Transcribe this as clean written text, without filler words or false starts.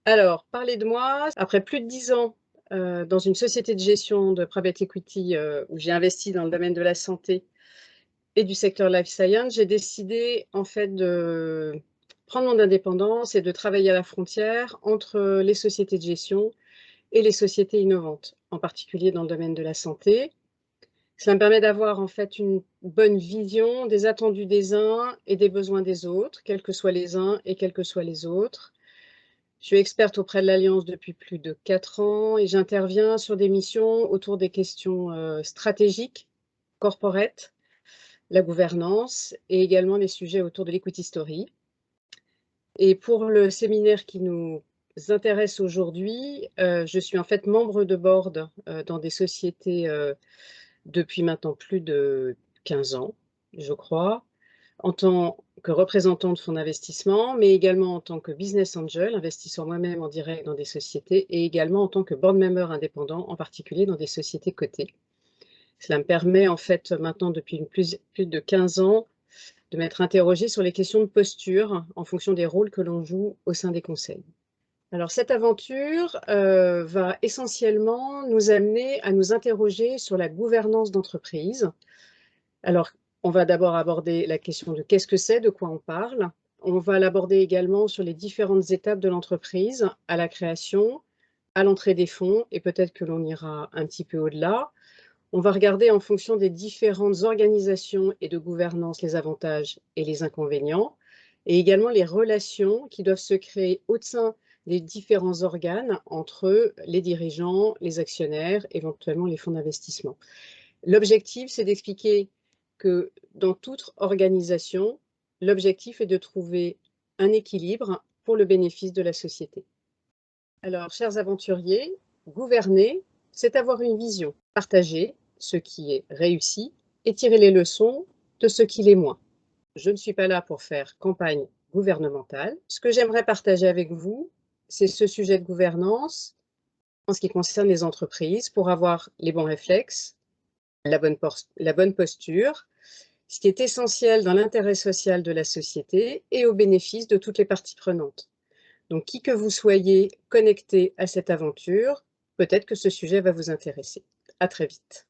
Alors, parler de moi, après plus de 10 ans, dans une société de gestion de private equity, où j'ai investi dans le domaine de la santé et du secteur life science, j'ai décidé en fait de prendre mon indépendance et de travailler à la frontière entre les sociétés de gestion et les sociétés innovantes, en particulier dans le domaine de la santé. Cela me permet d'avoir en fait une bonne vision des attendus des uns et des besoins des autres, quels que soient les uns et quels que soient les autres. Je suis experte auprès de l'Alliance depuis plus de 4 ans et j'interviens sur des missions autour des questions stratégiques, corporate, la gouvernance et également les sujets autour de l'equity story. Et pour le séminaire qui nous intéresse aujourd'hui, je suis en fait membre de board dans des sociétés depuis maintenant plus de 15 ans, je crois, en tant que représentant de fonds d'investissement, mais également en tant que business angel, investissant moi-même en direct dans des sociétés, et également en tant que board member indépendant, en particulier dans des sociétés cotées. Cela me permet en fait maintenant depuis plus de 15 ans de m'être interrogée sur les questions de posture en fonction des rôles que l'on joue au sein des conseils. Alors cette aventure va essentiellement nous amener à nous interroger sur la gouvernance d'entreprise. Alors, on va d'abord aborder la question de qu'est-ce que c'est, de quoi on parle. On va l'aborder également sur les différentes étapes de l'entreprise, à la création, à l'entrée des fonds, et peut-être que l'on ira un petit peu au-delà. On va regarder en fonction des différentes organisations et de gouvernance les avantages et les inconvénients, et également les relations qui doivent se créer au sein des différents organes entre les dirigeants, les actionnaires, éventuellement les fonds d'investissement. L'objectif, c'est d'expliquer que dans toute organisation, l'objectif est de trouver un équilibre pour le bénéfice de la société. Alors, chers aventuriers, gouverner, c'est avoir une vision, partager ce qui est réussi et tirer les leçons de ce qui l'est moins. Je ne suis pas là pour faire campagne gouvernementale. Ce que j'aimerais partager avec vous, c'est ce sujet de gouvernance en ce qui concerne les entreprises pour avoir les bons réflexes, la bonne posture, ce qui est essentiel dans l'intérêt social de la société et au bénéfice de toutes les parties prenantes. Donc, qui que vous soyez connecté à cette aventure, peut-être que ce sujet va vous intéresser. À très vite.